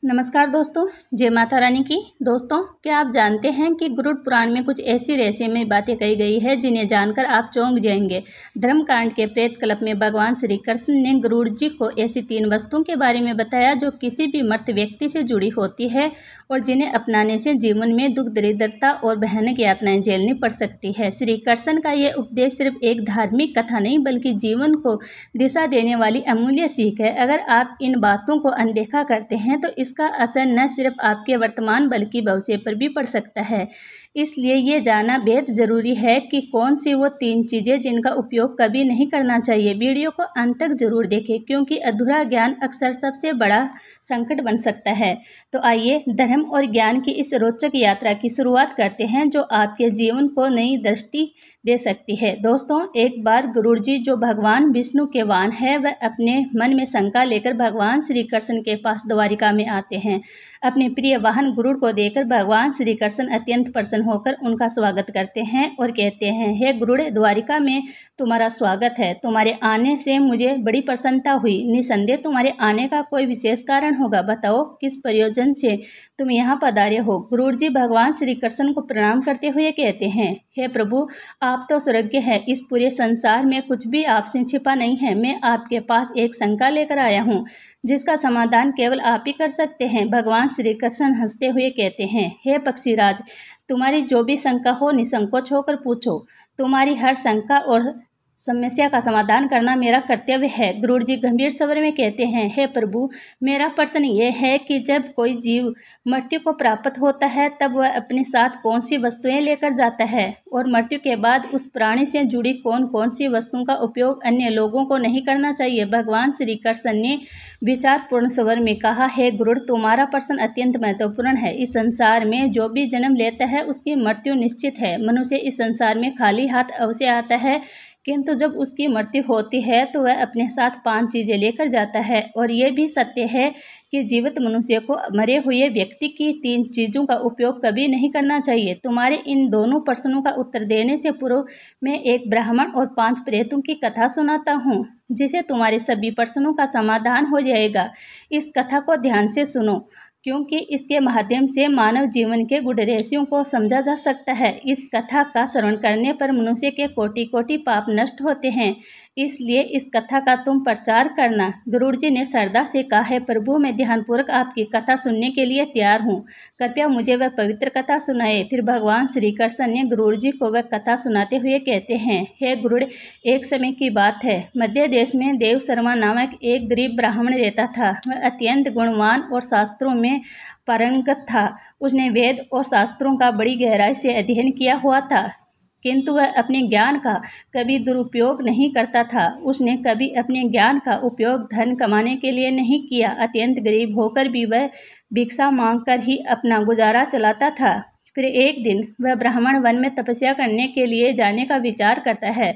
नमस्कार दोस्तों, जय माता रानी की। दोस्तों, क्या आप जानते हैं कि गरुड़ पुराण में कुछ ऐसी रहस्यमय बातें कही गई है जिन्हें जानकर आप चौंक जाएंगे। धर्मकांड के प्रेत कल्प में भगवान श्री कृष्ण ने गरुड़ जी को ऐसी 3 वस्तुओं के बारे में बताया जो किसी भी मर्त व्यक्ति से जुड़ी होती है और जिन्हें अपनाने से जीवन में दुख, दरिद्रता और भयानक यातनाएं झेलनी पड़ सकती है। श्री कृष्ण का यह उपदेश सिर्फ एक धार्मिक कथा नहीं बल्कि जीवन को दिशा देने वाली अमूल्य सीख है। अगर आप इन बातों को अनदेखा करते हैं तो इसका असर न सिर्फ आपके वर्तमान बल्कि भविष्य पर भी पड़ सकता है। इसलिए ये जानना बेहद ज़रूरी है कि कौन सी वो 3 चीज़ें जिनका उपयोग कभी नहीं करना चाहिए। वीडियो को अंत तक जरूर देखें क्योंकि अधूरा ज्ञान अक्सर सबसे बड़ा संकट बन सकता है। तो आइए धर्म और ज्ञान की इस रोचक यात्रा की शुरुआत करते हैं जो आपके जीवन को नई दृष्टि दे सकती है। दोस्तों, एक बार गरुड़ जी जो भगवान विष्णु के वाहन है वह अपने मन में शंका लेकर भगवान श्री कृष्ण के पास द्वारिका में आते हैं। अपने प्रिय वाहन गरुड़ को देखकर भगवान श्री कृष्ण अत्यंत प्रसन्न होकर उनका स्वागत करते हैं और कहते हैं, हे गरुड़, द्वारिका में तुम्हारा स्वागत है। तुम्हारे आने से मुझे बड़ी प्रसन्नता हुई। निसंदेह तुम्हारे आने का कोई विशेष कारण होगा। बताओ किस प्रयोजन से तुम यहाँ पधारे हो। गरुड़ जी भगवान श्री कृष्ण को प्रणाम करते हुए कहते हैं, हे प्रभु, आप तो सर्वज्ञ हैं। इस पूरे संसार में कुछ भी आपसे छिपा नहीं है। मैं आपके पास एक शंका लेकर आया हूँ जिसका समाधान केवल आप ही कर सकते हैं। भगवान श्री कृष्ण हंसते हुए कहते हैं, हे पक्षीराज, तुम्हारी जो भी शंका हो निसंकोच होकर पूछो। तुम्हारी हर शंका और समस्या का समाधान करना मेरा कर्तव्य है। गरुड़ जी गंभीर स्वर में कहते हैं, हे प्रभु, मेरा प्रश्न यह है कि जब कोई जीव मृत्यु को प्राप्त होता है तब वह अपने साथ कौन सी वस्तुएं लेकर जाता है और मृत्यु के बाद उस प्राणी से जुड़ी कौन कौन सी वस्तुओं का उपयोग अन्य लोगों को नहीं करना चाहिए। भगवान श्री कृष्ण ने विचारपूर्ण स्वर में कहा, हे गरुड़, तुम्हारा प्रश्न अत्यंत महत्वपूर्ण है। इस संसार में जो भी जन्म लेता है उसकी मृत्यु निश्चित है। मनुष्य इस संसार में खाली हाथ अवश्य आता है, किंतु जब उसकी मृत्यु होती है तो वह अपने साथ 5 चीज़ें लेकर जाता है। और यह भी सत्य है कि जीवित मनुष्य को मरे हुए व्यक्ति की 3 चीज़ों का उपयोग कभी नहीं करना चाहिए। तुम्हारे इन दोनों प्रश्नों का उत्तर देने से पूर्व मैं एक ब्राह्मण और 5 प्रेतों की कथा सुनाता हूँ जिसे तुम्हारे सभी प्रश्नों का समाधान हो जाएगा। इस कथा को ध्यान से सुनो क्योंकि इसके माध्यम से मानव जीवन के गूढ़ रहस्यों को समझा जा सकता है। इस कथा का श्रवण करने पर मनुष्य के कोटि कोटि पाप नष्ट होते हैं, इसलिए इस कथा का तुम प्रचार करना। गरुड़ जी ने श्रद्धा से कहा, है प्रभु, मैं ध्यानपूर्वक आपकी कथा सुनने के लिए तैयार हूँ। कृपया मुझे वह पवित्र कथा सुनाए। फिर भगवान श्री कृष्ण ने गरुड़ जी को वह कथा सुनाते हुए कहते हैं, हे गरुड़, एक समय की बात है। मध्य देश में देव शर्मा नामक एक गरीब ब्राह्मण रहता था। वह अत्यंत गुणवान और शास्त्रों में पारंगत था। उसने वेद और शास्त्रों का बड़ी गहराई से अध्ययन किया हुआ था, किंतु वह अपने ज्ञान का कभी दुरुपयोग नहीं करता था। उसने कभी अपने ज्ञान का उपयोग धन कमाने के लिए नहीं किया। अत्यंत गरीब होकर भी वह भिक्षा मांगकर ही अपना गुजारा चलाता था। फिर एक दिन वह ब्राह्मण वन में तपस्या करने के लिए जाने का विचार करता है।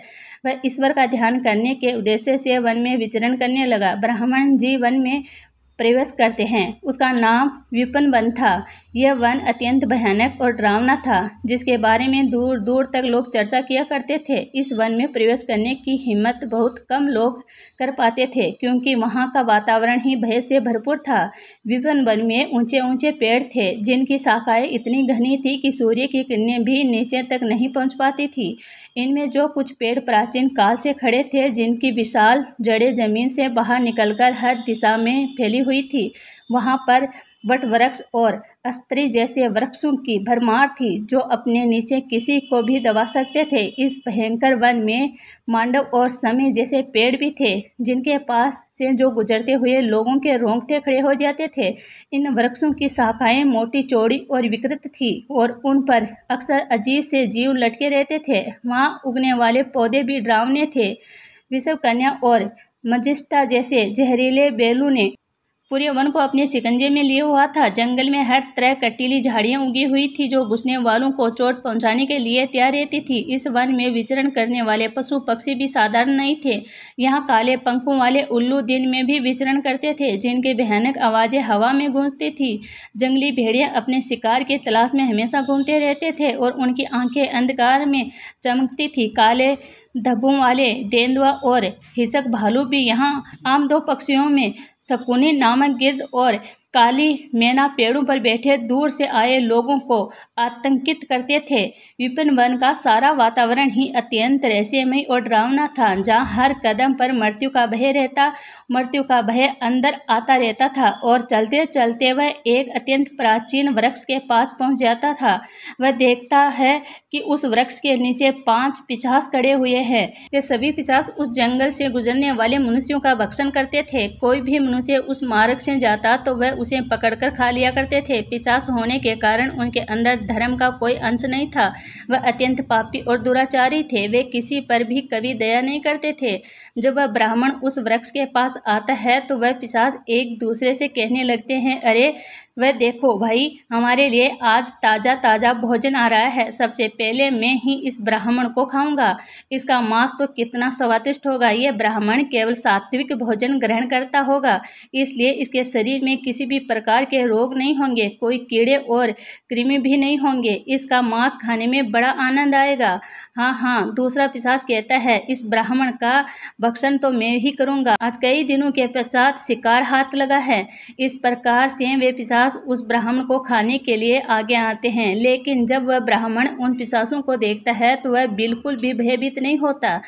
वह ईश्वर का ध्यान करने के उद्देश्य से वन में विचरण करने लगा। ब्राह्मण जी वन में प्रवेश करते हैं। उसका नाम विपिन वन था। यह वन अत्यंत भयानक और डरावना था जिसके बारे में दूर दूर तक लोग चर्चा किया करते थे। इस वन में प्रवेश करने की हिम्मत बहुत कम लोग कर पाते थे क्योंकि वहाँ का वातावरण ही भय से भरपूर था। विपिन वन में ऊंचे ऊंचे पेड़ थे जिनकी शाखाएं इतनी घनी थी कि सूर्य की किरणें भी नीचे तक नहीं पहुँच पाती थी। इनमें जो कुछ पेड़ प्राचीन काल से खड़े थे, जिनकी विशाल जड़ें जमीन से बाहर निकलकर हर दिशा में फैली हुई थी, वहाँ पर वट वृक्ष और अस्त्री जैसे वृक्षों की भरमार थी जो अपने नीचे किसी को भी दबा सकते थे। इस भयंकर वन में मांडव और शमी जैसे पेड़ भी थे जिनके पास से जो गुजरते हुए लोगों के रोंगटे खड़े हो जाते थे। इन वृक्षों की शाखाएं मोटी चौड़ी और विकृत थी और उन पर अक्सर अजीब से जीव लटके रहते थे। वहाँ उगने वाले पौधे भी डरावने थे। विषवकन्या और मजिस्टा जैसे जहरीले बेलों ने पूरे वन को अपने शिकंजे में लिए हुआ था। जंगल में हर तरह कटीली झाड़ियां उगी हुई थी जो घुसने वालों को चोट पहुंचाने के लिए तैयार रहती थी। इस वन में विचरण करने वाले पशु पक्षी भी साधारण नहीं थे। यहाँ काले पंखों वाले उल्लू दिन में भी विचरण करते थे जिनकी भयानक आवाज़ें हवा में गूंजती थी। जंगली भेड़िया अपने शिकार की तलाश में हमेशा घूमते रहते थे और उनकी आंखें अंधकार में चमकती थी। काले धब्बों वाले तेंदुआ और हिंसक भालू भी यहाँ आम। 2 पक्षियों में शकुनी नामक गिद्ध और काली मैना पेड़ों पर बैठे दूर से आए लोगों को आतंकित करते थे। विपिन वन का सारा वातावरण ही अत्यंत रहस्यमय और डरावना था, जहाँ हर कदम पर मृत्यु का भय अंदर आता रहता था। और चलते चलते वह एक अत्यंत प्राचीन वृक्ष के पास पहुंच जाता था। वह देखता है कि उस वृक्ष के नीचे 5 पिशाच खड़े हुए हैं। ये सभी पिशाच उस जंगल से गुजरने वाले मनुष्यों का भक्षण करते थे। कोई भी मनुष्य उस मार्ग से जाता तो वह उसे पकड़कर खा लिया करते थे। पिशाच होने के कारण उनके अंदर धर्म का कोई अंश नहीं था। वह अत्यंत पापी और दुराचारी थे। वे किसी पर भी कभी दया नहीं करते थे। जब वह ब्राह्मण उस वृक्ष के पास आता है तो वह पिशाच एक दूसरे से कहने लगते हैं, अरे वह देखो भाई, हमारे लिए आज ताज़ा ताज़ा भोजन आ रहा है। सबसे पहले मैं ही इस ब्राह्मण को खाऊंगा। इसका मांस तो कितना स्वादिष्ट होगा। यह ब्राह्मण केवल सात्विक भोजन ग्रहण करता होगा, इसलिए इसके शरीर में किसी भी प्रकार के रोग नहीं होंगे, कोई कीड़े और कृमि भी नहीं होंगे। इसका मांस खाने में बड़ा आनंद आएगा। हाँ, दूसरा पिशाच कहता है, इस ब्राह्मण का भक्षण तो मैं ही करूंगा। आज कई दिनों के पश्चात शिकार हाथ लगा है। इस प्रकार से वे पिशाच उस ब्राह्मण को खाने के लिए आगे आते हैं। लेकिन जब वह ब्राह्मण उन पिशाचों को देखता है तो वह बिल्कुल भी भयभीत नहीं होता।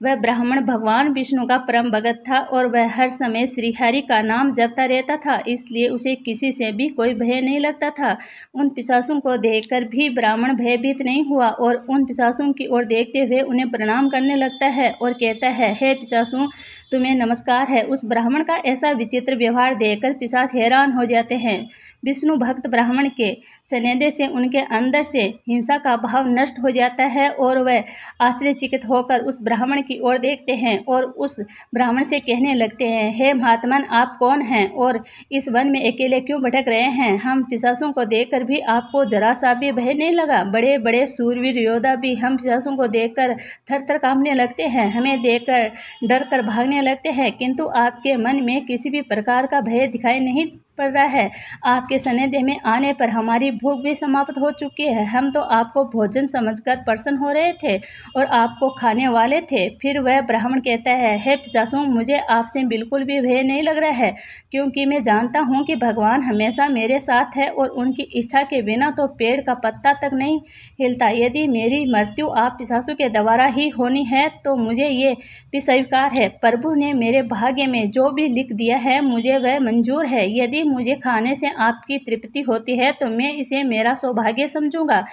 वह ब्राह्मण भगवान विष्णु का परम भगत था और वह हर समय श्रीहरि का नाम जपता रहता था, इसलिए उसे किसी से भी कोई भय नहीं लगता था। उन पिशाचों को देखकर भी ब्राह्मण भयभीत नहीं हुआ और उन पिशाचों की ओर देखते हुए उन्हें प्रणाम करने लगता है और कहता है, हे पिशाचों, तुम्हें नमस्कार है। उस ब्राह्मण का ऐसा विचित्र व्यवहार देखकर पिशाच हैरान हो जाते हैं। विष्णु भक्त ब्राह्मण के सानिध्य से उनके अंदर से हिंसा का भाव नष्ट हो जाता है और वह आश्चर्यचकित होकर उस ब्राह्मण की ओर देखते हैं और उस ब्राह्मण से कहने लगते हैं, हे महात्मन, आप कौन हैं और इस वन में अकेले क्यों भटक रहे हैं? हम पिशाचों को देखकर भी आपको जरा सा भी भय नहीं लगा? बड़े बड़े सूरवीर योद्धा भी हम पिशाचों को देखकर थर थर कांपने लगते हैं, हमें देखकर डर कर भागने लगते हैं, किंतु आपके मन में किसी भी प्रकार का भय दिखाई नहीं पड़ रहा है। आपके सानिध्य में आने पर हमारी भूख भी समाप्त हो चुकी है। हम तो आपको भोजन समझकर प्रसन्न हो रहे थे और आपको खाने वाले थे। फिर वह ब्राह्मण कहता है, हे पिशाचों, मुझे आपसे बिल्कुल भी भय नहीं लग रहा है, क्योंकि मैं जानता हूँ कि भगवान हमेशा मेरे साथ है और उनकी इच्छा के बिना तो पेड़ का पत्ता तक नहीं हिलता। यदि मेरी मृत्यु आप पिशाचों के द्वारा ही होनी है तो मुझे ये भी स्वीकार है। प्रभु ने मेरे भाग्य में जो भी लिख दिया है मुझे वह मंजूर है। यदि मुझे खाने से आपकी तृप्ति होती है तो मैं इसे मेरा सौभाग्य समझूंगा।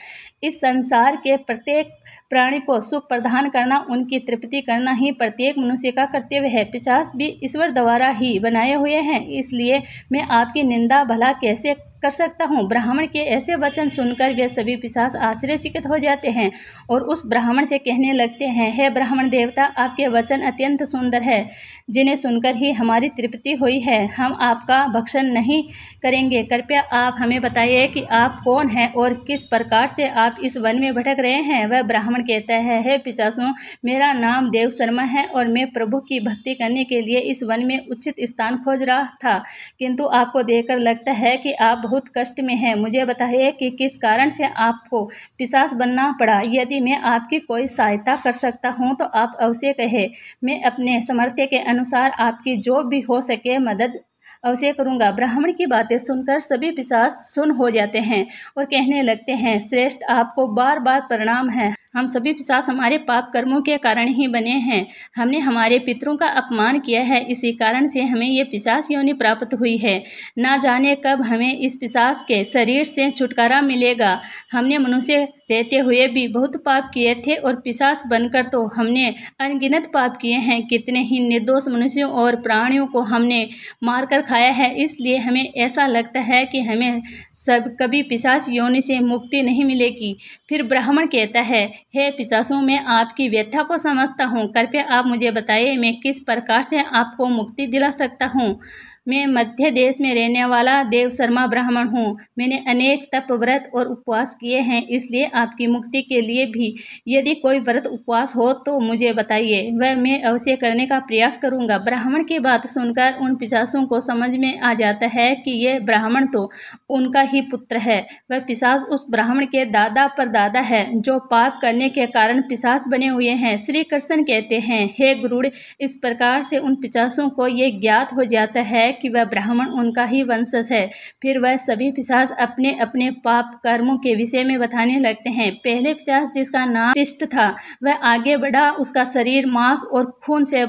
इस संसार के प्रत्येक प्राणी को सुख प्रदान करना, उनकी तृप्ति करना ही प्रत्येक मनुष्य का कर्तव्य है। पिशाच भी ईश्वर द्वारा ही बनाए हुए हैं, इसलिए मैं आपकी निंदा भला कैसे कर सकता हूँ। ब्राह्मण के ऐसे वचन सुनकर वे सभी पिशाच आश्चर्यचकित हो जाते हैं और उस ब्राह्मण से कहने लगते हैं, हे ब्राह्मण देवता, आपके वचन अत्यंत सुंदर है, जिन्हें सुनकर ही हमारी तृप्ति हुई है। हम आपका भक्षण नहीं करेंगे। कृपया आप हमें बताइए कि आप कौन हैं और किस प्रकार से आप इस वन में भटक रहे हैं। वह ब्राह्मण कहता है, हे पिशाचों, मेरा नाम देव शर्मा है और मैं प्रभु की भक्ति करने के लिए इस वन में उचित स्थान खोज रहा था, किंतु आपको देखकर लगता है कि आप बहुत कष्ट में हैं। मुझे बताइए कि किस कारण से आपको पिशाच बनना पड़ा। यदि मैं आपकी कोई सहायता कर सकता हूँ तो आप अवश्य कहें। मैं अपने सामर्थ्य के अनुसार आपकी जो भी हो सके मदद अवश्य करूँगा। ब्राह्मण की बातें सुनकर सभी पिशाच सुन्न हो जाते हैं और कहने लगते हैं, श्रेष्ठ, आपको बार बार प्रणाम है। हम सभी पिशाच हमारे पाप कर्मों के कारण ही बने हैं। हमने हमारे पितरों का अपमान किया है, इसी कारण से हमें ये पिशाच योनि प्राप्त हुई है। ना जाने कब हमें इस पिशाच के शरीर से छुटकारा मिलेगा। हमने मनुष्य रहते हुए भी बहुत पाप किए थे और पिशाच बनकर तो हमने अनगिनत पाप किए हैं। कितने ही निर्दोष मनुष्यों और प्राणियों को हमने मारकर खाया है। इसलिए हमें ऐसा लगता है कि हमें कभी पिशाच योनि से मुक्ति नहीं मिलेगी। फिर ब्राह्मण कहता है, हे पिशाचों, मैं आपकी व्यथा को समझता हूँ। कृपया आप मुझे बताइए, मैं किस प्रकार से आपको मुक्ति दिला सकता हूँ। मैं मध्य देश में रहने वाला देव शर्मा ब्राह्मण हूँ। मैंने अनेक तप, व्रत और उपवास किए हैं, इसलिए आपकी मुक्ति के लिए भी यदि कोई व्रत उपवास हो तो मुझे बताइए, वह मैं अवश्य करने का प्रयास करूँगा। ब्राह्मण की बात सुनकर उन पिशाचों को समझ में आ जाता है कि यह ब्राह्मण तो उनका ही पुत्र है। वह पिशाच उस ब्राह्मण के दादा परदादा है, जो पाप करने के कारण पिशाच बने हुए हैं। श्री कृष्ण कहते हैं, हे गुरुड़, इस प्रकार से उन पिशाचों को ये ज्ञात हो जाता है कि वह ब्राह्मण उनका ही वंशज है। फिर वह सभी पिशाच अपने अपने पाप कर्मों के विषय में बताने लगते हैं। पहले पिशाच, जिसका नाम वशिष्ठ था, वह आगे बढ़ा। उसका शरीर मांस और खून से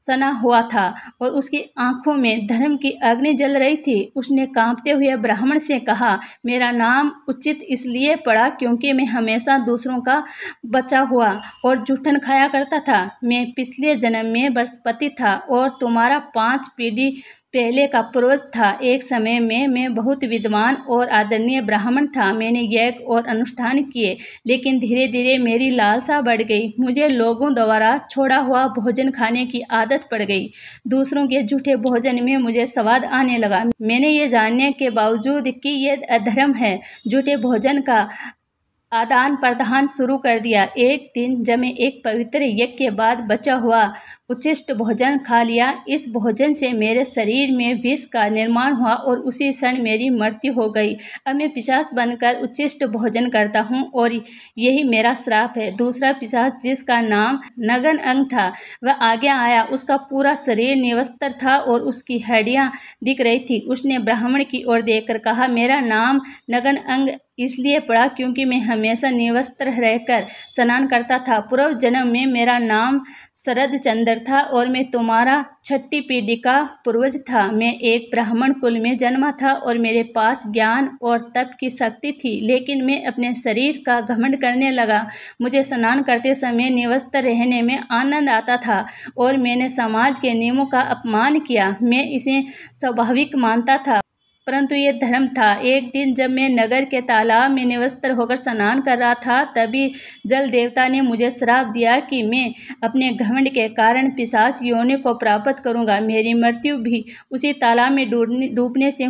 सना हुआ था और उसकी आंखों में धर्म की अग्नि जल रही थी। उसने कांपते हुए ब्राह्मण से कहा, मेरा नाम उचित इसलिए पड़ा क्योंकि मैं हमेशा दूसरों का बचा हुआ और जूठन खाया करता था। मैं पिछले जन्म में बृहस्पति था और तुम्हारा 5 पीढ़ी पहले का पूर्वज था। एक समय में मैं बहुत विद्वान और आदरणीय ब्राह्मण था। मैंने यज्ञ और अनुष्ठान किए, लेकिन धीरे धीरे मेरी लालसा बढ़ गई। मुझे लोगों द्वारा छोड़ा हुआ भोजन खाने की आदत पड़ गई। दूसरों के झूठे भोजन में मुझे स्वाद आने लगा। मैंने ये जानने के बावजूद कि ये अधर्म है, झूठे भोजन का आदान प्रदान शुरू कर दिया। एक दिन जब मैं एक पवित्र यज्ञ के बाद बचा हुआ उच्छिष्ट भोजन खा लिया। इस भोजन से मेरे शरीर में विष का निर्माण हुआ और उसी क्षण मेरी मृत्यु हो गई। अब मैं पिशाच बनकर उच्छिष्ट भोजन करता हूँ और यही मेरा श्राप है। दूसरा पिशाच, जिसका नाम नगन अंग था, वह आगे आया। उसका पूरा शरीर निवस्त्र था और उसकी हड्डियाँ दिख रही थी। उसने ब्राह्मण की ओर देखकर कहा, मेरा नाम नगन अंग इसलिए पड़ा क्योंकि मैं हमेशा निवस्त्र रहकर स्नान करता था। पूर्व जन्म में मेरा नाम शरद चंद्र था और मैं तुम्हारा 6ठी पीढ़ी का पूर्वज था। मैं एक ब्राह्मण कुल में जन्मा था और मेरे पास ज्ञान और तप की शक्ति थी, लेकिन मैं अपने शरीर का घमंड करने लगा। मुझे स्नान करते समय निवस्त्र रहने में आनंद आता था और मैंने समाज के नियमों का अपमान किया। मैं इसे स्वाभाविक मानता था, परंतु ये धर्म था। एक दिन जब मैं नगर के तालाब में निवस्त्र होकर स्नान कर रहा था, तभी जल देवता ने मुझे श्राप दिया कि मैं अपने घमंड के कारण पिशाच योनि को प्राप्त करूंगा। मेरी मृत्यु भी उसी तालाब में डूबने से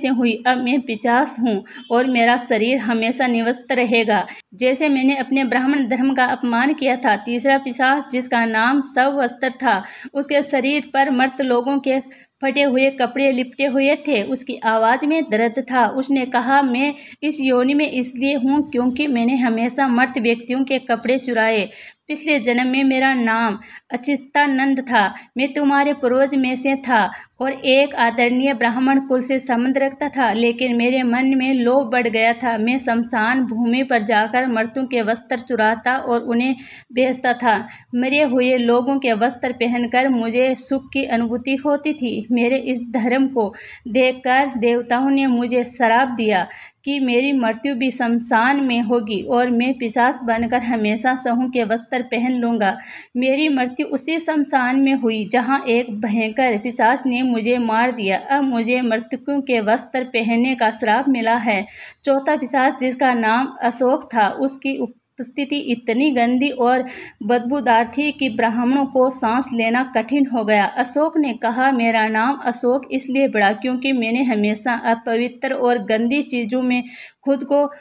हुई। अब मैं पिशाच हूँ और मेरा शरीर हमेशा निवस्त्र रहेगा, जैसे मैंने अपने ब्राह्मण धर्म का अपमान किया था। तीसरा पिशाच, जिसका नाम सवस्त्र था, उसके शरीर पर मर्त लोगों के फटे हुए कपड़े लिपटे हुए थे। उसकी आवाज़ में दर्द था। उसने कहा, मैं इस योनि में इसलिए हूँ क्योंकि मैंने हमेशा मर्त व्यक्तियों के कपड़े चुराए। पिछले जन्म में मेरा नाम अच्युतानंद था। मैं तुम्हारे पूर्वज में से था और एक आदरणीय ब्राह्मण कुल से संबंध रखता था, लेकिन मेरे मन में लोभ बढ़ गया था। मैं शमशान भूमि पर जाकर मर्तों के वस्त्र चुराता और उन्हें बेचता था। मरे हुए लोगों के वस्त्र पहनकर मुझे सुख की अनुभूति होती थी। मेरे इस धर्म को देखकर देवताओं ने मुझे श्राप दिया कि मेरी मृत्यु भी शमशान में होगी और मैं पिशाच बनकर हमेशा सहू के वस्त्र पहन लूँगा। मेरी मृत्यु उसी शमशान में हुई जहाँ एक भयंकर पिशाच ने मुझे मार दिया। अब मुझे मृतकों के वस्त्र पहनने का श्राप मिला है। चौथा पिशाच, जिसका नाम अशोक था, उसकी उपस्थिति इतनी गंदी और बदबूदार थी कि ब्राह्मणों को सांस लेना कठिन हो गया। अशोक ने कहा, मेरा नाम अशोक इसलिए पड़ा क्योंकि मैंने हमेशा अपवित्र और गंदी चीज़ों में खुद को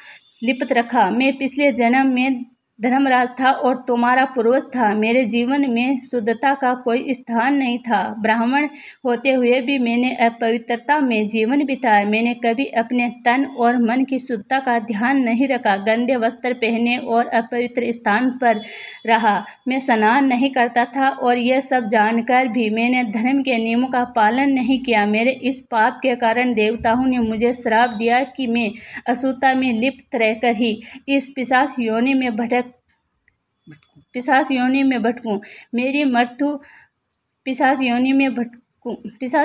लिप्त रखा। मैं पिछले जन्म में धर्मराज था और तुम्हारा पूर्वज था। मेरे जीवन में शुद्धता का कोई स्थान नहीं था। ब्राह्मण होते हुए भी मैंने अपवित्रता में जीवन बिताया। मैंने कभी अपने तन और मन की शुद्धता का ध्यान नहीं रखा। गंदे वस्त्र पहने और अपवित्र स्थान पर रहा। मैं स्नान नहीं करता था और यह सब जानकर भी मैंने धर्म के नियमों का पालन नहीं किया। मेरे इस पाप के कारण देवताओं ने मुझे श्राप दिया कि मैं अशुद्धता में लिप्त रहकर ही इस पिशाच योनि में भटकूं। मेरी मृत्यु पिशाच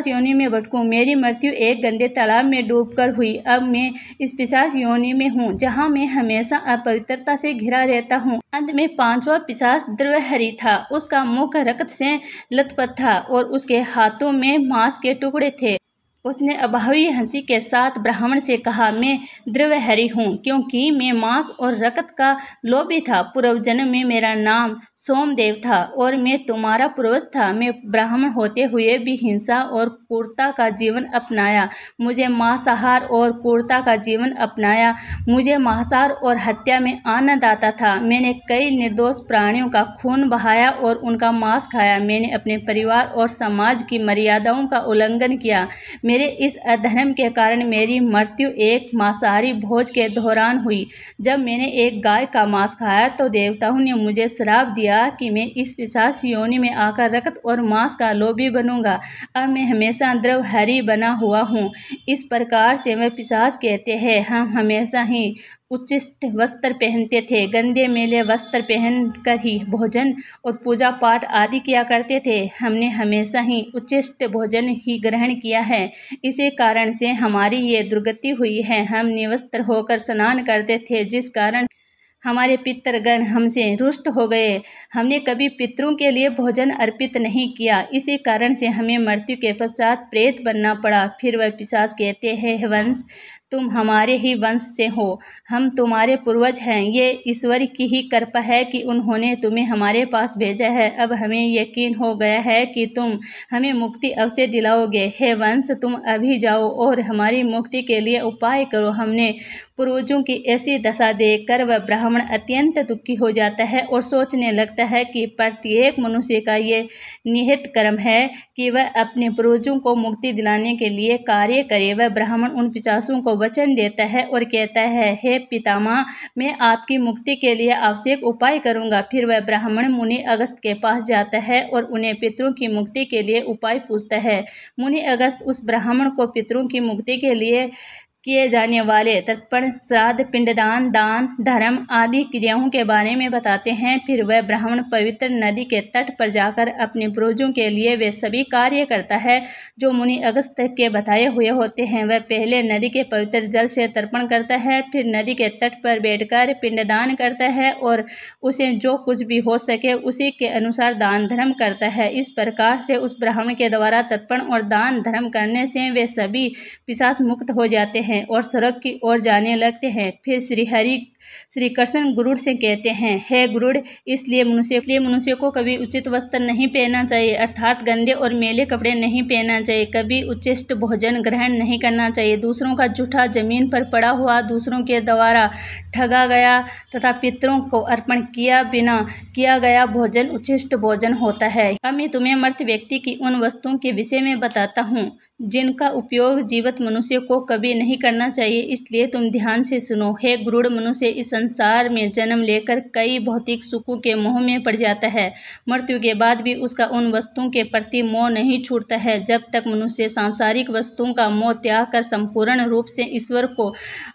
योनि में भटकूं। मेरी मृत्यु एक गंदे तालाब में डूबकर हुई। अब मैं इस पिशाच योनि में हूँ जहाँ मैं हमेशा अपवित्रता से घिरा रहता हूँ। अंत में 5वां पिशाच द्रवहरि था। उसका मुख रक्त से लथपथ था और उसके हाथों में मांस के टुकड़े थे। उसने अभावी हंसी के साथ ब्राह्मण से कहा, मैं द्रवहरि हूँ क्योंकि मैं मांस और रक्त का लोभी था। पूर्व जन्म में मेरा नाम सोमदेव था और मैं तुम्हारा पूर्वज था। मैं ब्राह्मण होते हुए भी हिंसा और क्रूरता का जीवन अपनाया। मुझे मांसाहार और हत्या में आनंद आता था। मैंने कई निर्दोष प्राणियों का खून बहाया और उनका मांस खाया। मैंने अपने परिवार और समाज की मर्यादाओं का उल्लंघन किया। मेरे इस अधर्म के कारण मेरी मृत्यु एक मांसाहारी भोज के दौरान हुई। जब मैंने एक गाय का मांस खाया तो देवताओं ने मुझे श्राप दिया कि मैं इस पिशाच योनि में आकर रक्त और मांस का लोभी बनूंगा। अब मैं हमेशा द्रवहरी बना हुआ हूँ। इस प्रकार से वह पिशाच कहते हैं, हम हमेशा ही उच्छिष्ट वस्त्र पहनते थे, गंदे मैले वस्त्र पहन कर ही भोजन और पूजा पाठ आदि किया करते थे। हमने हमेशा ही उच्छिष्ट भोजन ही ग्रहण किया है, इसी कारण से हमारी ये दुर्गति हुई है। हम निवस्त्र होकर स्नान करते थे, जिस कारण हमारे पितृगण हमसे रुष्ट हो गए। हमने कभी पितरों के लिए भोजन अर्पित नहीं किया, इसी कारण से हमें मृत्यु के पश्चात प्रेत बनना पड़ा। फिर वह पिशाच कहते हैं, हे वंश, तुम हमारे ही वंश से हो, हम तुम्हारे पूर्वज हैं। ये ईश्वर की ही कृपा है कि उन्होंने तुम्हें हमारे पास भेजा है। अब हमें यकीन हो गया है कि तुम हमें मुक्ति अवश्य दिलाओगे। हे वंश, तुम अभी जाओ और हमारी मुक्ति के लिए उपाय करो। हमने पूर्वजों की ऐसी दशा देखकर वह ब्राह्मण अत्यंत दुखी हो जाता है और सोचने लगता है कि प्रत्येक मनुष्य का ये निहित कर्म है कि वह अपने पूर्वजों को मुक्ति दिलाने के लिए कार्य करे। वह ब्राह्मण उन पिशाचों को वचन देता है और कहता है, हे पितामह, मैं आपकी मुक्ति के लिए आवश्यक उपाय करूंगा। फिर वह ब्राह्मण मुनि अगस्त के पास जाता है और उन्हें पितरों की मुक्ति के लिए उपाय पूछता है। मुनि अगस्त उस ब्राह्मण को पितरों की मुक्ति के लिए किए जाने वाले तर्पण, श्राद्ध, पिंडदान, दान, धर्म आदि क्रियाओं के बारे में बताते हैं। फिर वह ब्राह्मण पवित्र नदी के तट पर जाकर अपने पूर्वजों के लिए वे सभी कार्य करता है जो मुनि अगस्त के बताए हुए होते हैं। वह पहले नदी के पवित्र जल से तर्पण करता है, फिर नदी के तट पर बैठकर पिंडदान करता है और उसे जो कुछ भी हो सके उसी के अनुसार दान धर्म करता है। इस प्रकार से उस ब्राह्मण के द्वारा तर्पण और दान धर्म करने से वे सभी पिशाच मुक्त हो जाते हैं और स्वर्ग की ओर जाने लगते हैं। फिर श्री कृष्ण गुरुड़ से कहते हैं, हे गुरुड़, इसलिए मनुष्य को कभी उचित वस्त्र नहीं पहनना चाहिए, अर्थात गंदे और मैले कपड़े नहीं पहनना चाहिए। कभी उच्छिष्ट भोजन ग्रहण नहीं करना चाहिए। दूसरों का जूठा, जमीन पर पड़ा हुआ, दूसरों के द्वारा ठगा गया तथा पितरों को अर्पण किया बिना किया गया भोजन उच्छिष्ट भोजन होता है। अब मैं तुम्हें मर्त व्यक्ति की उन वस्तुओं के विषय में बताता हूँ जिनका उपयोग जीवित मनुष्य को कभी नहीं करना चाहिए, इसलिए तुम ध्यान से सुनो। हे गुरुड़, मनुष्य इस संसार में जन्म लेकर कई भौतिक सुखों के मोह में पड़ जाता है। मृत्यु के बाद भी उसका उन वस्तुओं के प्रति मोह नहीं छूटता है। जब तक मनुष्य सांसारिक वस्तुओं का मोह त्याग कर संपूर्ण रूप से ईश्वर को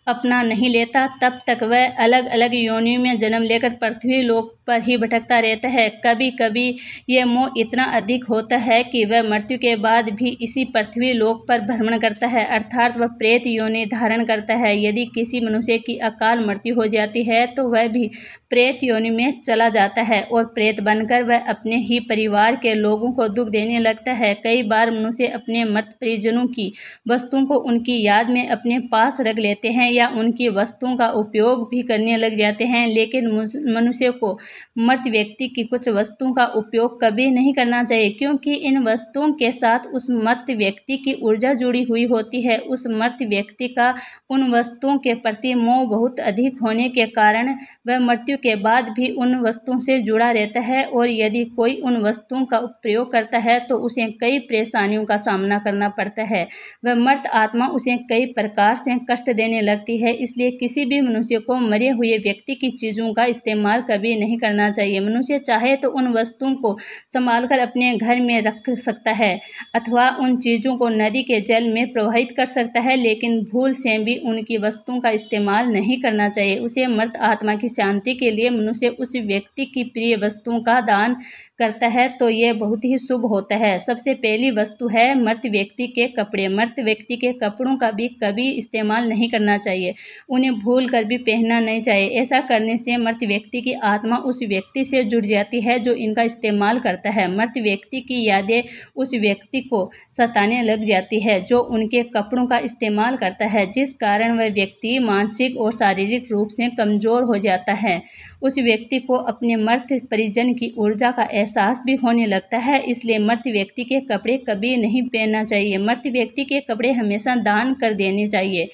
अपना नहीं लेता, तब तक वह अलग अलग योनियों में जन्म लेकर पृथ्वी लोक पर ही भटकता रहता है। कभी कभी यह मोह इतना अधिक होता है कि वह मृत्यु के बाद भी इसी पृथ्वी लोक पर भ्रमण करता है, अर्थात वह प्रेत योनि धारण करता है। यदि किसी मनुष्य की अकाल मृत्यु हो जाती है तो वह भी प्रेत योनि में चला जाता है और प्रेत बनकर वह अपने ही परिवार के लोगों को दुख देने लगता है। कई बार मनुष्य अपने मृत परिजनों की वस्तुओं को उनकी याद में अपने पास रख लेते हैं या उनकी वस्तुओं का उपयोग भी करने लग जाते हैं, लेकिन मनुष्य को मृत व्यक्ति की कुछ वस्तुओं का उपयोग कभी नहीं करना चाहिए, क्योंकि इन वस्तुओं के साथ उस मृत व्यक्ति की ऊर्जा जुड़ी हुई होती है। उस मृत व्यक्ति का उन वस्तुओं के प्रति मोह बहुत अधिक होने के कारण वह मृत्यु के बाद भी उन वस्तुओं से जुड़ा रहता है और यदि कोई उन वस्तुओं का प्रयोग करता है तो उसे कई परेशानियों का सामना करना पड़ता है। वह मृत आत्मा उसे कई प्रकार से कष्ट देने लगती है। इसलिए किसी भी मनुष्य को मरे हुए व्यक्ति की चीज़ों का इस्तेमाल कभी नहीं करना चाहिए। मनुष्य चाहे तो उन वस्तुओं को संभाल कर अपने घर में रख सकता है अथवा उन चीज़ों को नदी के जल में प्रवाहित कर सकता है, लेकिन भूल से भी उनकी वस्तुओं का इस्तेमाल नहीं करना चाहिए। उसे मृत आत्मा की शांति के लिए मनुष्य उस व्यक्ति की प्रिय वस्तुओं का दान करता है तो यह बहुत ही शुभ होता है। सबसे पहली वस्तु है मृत व्यक्ति के कपड़े। मृत व्यक्ति के कपड़ों का भी कभी इस्तेमाल नहीं करना चाहिए, उन्हें भूल कर भी पहनना नहीं चाहिए। ऐसा करने से मृत व्यक्ति की आत्मा उस व्यक्ति से जुड़ जाती है जो इनका इस्तेमाल करता है। मृत व्यक्ति की यादें उस व्यक्ति को सताने लग जाती है जो उनके कपड़ों का इस्तेमाल करता है, जिस कारण वह व्यक्ति मानसिक और शारीरिक रूप से कमज़ोर हो जाता है। उस व्यक्ति को अपने मृत परिजन की ऊर्जा का एहसास भी होने लगता है, इसलिए मृत व्यक्ति के कपड़े कभी नहीं पहनना चाहिए। मृत व्यक्ति के कपड़े हमेशा दान कर देने चाहिए,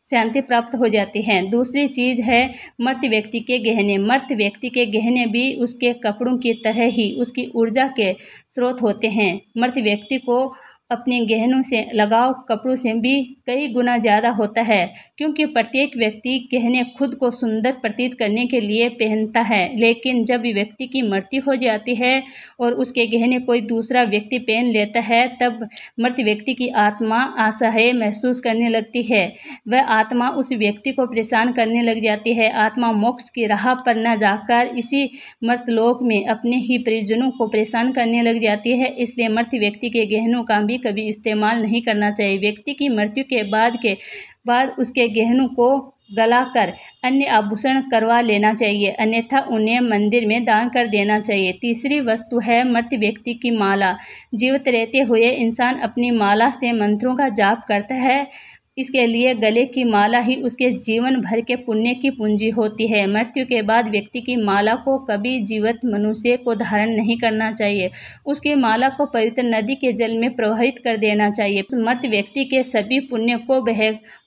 शांति प्राप्त हो जाती है। दूसरी चीज़ है मृत व्यक्ति के गहने। मृत व्यक्ति के गहने भी उसके कपड़ों की तरह ही उसकी ऊर्जा के स्रोत होते हैं। मृत व्यक्ति को अपने गहनों से लगाव कपड़ों से भी कई गुना ज़्यादा होता है, क्योंकि प्रत्येक व्यक्ति गहने खुद को सुंदर प्रतीत करने के लिए पहनता है। लेकिन जब व्यक्ति की मृत्यु हो जाती है और उसके गहने कोई दूसरा व्यक्ति पहन लेता है, तब मृत व्यक्ति की आत्मा असहाय महसूस करने लगती है। वह आत्मा उस व्यक्ति को परेशान करने लग जाती है। आत्मा मोक्ष की राह पर न जाकर इसी मर्तलोक में अपने ही परिजनों को परेशान करने लग जाती है। इसलिए मृत व्यक्ति के गहनों का भी कभी इस्तेमाल नहीं करना चाहिए। व्यक्ति की मृत्यु के बाद उसके गहनों को गलाकर अन्य आभूषण करवा लेना चाहिए, अन्यथा उन्हें मंदिर में दान कर देना चाहिए। तीसरी वस्तु है मृत व्यक्ति की माला। जीवित रहते हुए इंसान अपनी माला से मंत्रों का जाप करता है। इसके लिए गले की माला ही उसके जीवन भर के पुण्य की पूंजी होती है। मृत्यु के बाद व्यक्ति की माला को कभी जीवित मनुष्य को धारण नहीं करना चाहिए। उसकी माला को पवित्र नदी के जल में प्रवाहित कर देना चाहिए। मृत व्यक्ति के सभी पुण्य को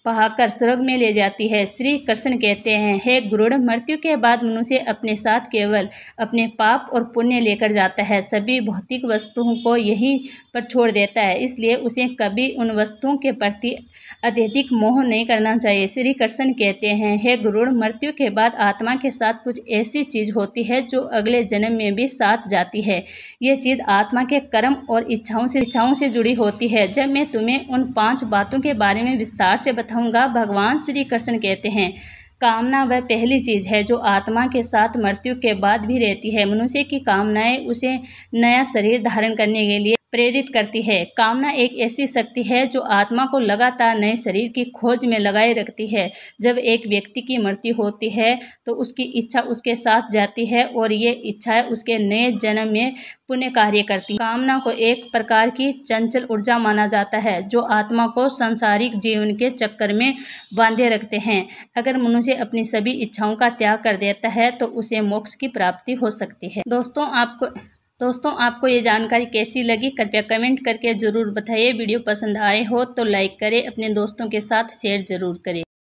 बहाकर स्वर्ग में ले जाती है। श्री कृष्ण कहते हैं, हे गरुड़, मृत्यु के बाद मनुष्य अपने साथ केवल अपने पाप और पुण्य लेकर जाता है, सभी भौतिक वस्तुओं को यहीं पर छोड़ देता है। इसलिए उसे कभी उन वस्तुओं के प्रति अत्यधिक मोह नहीं करना चाहिए। श्री कृष्ण कहते हैं, हे गरुड़, मृत्यु के बाद आत्मा के साथ कुछ ऐसी चीज होती है जो अगले जन्म में भी साथ जाती है। यह चीज आत्मा के कर्म और इच्छाओं से जुड़ी होती है। जब मैं तुम्हें उन 5 बातों के बारे में विस्तार से बताऊंगा, भगवान श्री कृष्ण कहते हैं, कामना वह पहली चीज है जो आत्मा के साथ मृत्यु के बाद भी रहती है। मनुष्य की कामनाएं उसे नया शरीर धारण करने के लिए प्रेरित करती है। कामना एक ऐसी शक्ति है जो आत्मा को लगातार नए शरीर की खोज में लगाए रखती है। जब एक व्यक्ति की मृत्यु होती है तो उसकी इच्छा उसके साथ जाती है और ये इच्छाएं उसके नए जन्म में पुण्य कार्य करती है। कामना को एक प्रकार की चंचल ऊर्जा माना जाता है जो आत्मा को सांसारिक जीवन के चक्कर में बांधे रखते हैं। अगर मनुष्य अपनी सभी इच्छाओं का त्याग कर देता है तो उसे मोक्ष की प्राप्ति हो सकती है। दोस्तों आपको ये जानकारी कैसी लगी, कृपया कमेंट करके ज़रूर बताइए। वीडियो पसंद आए हो तो लाइक करें, अपने दोस्तों के साथ शेयर ज़रूर करें।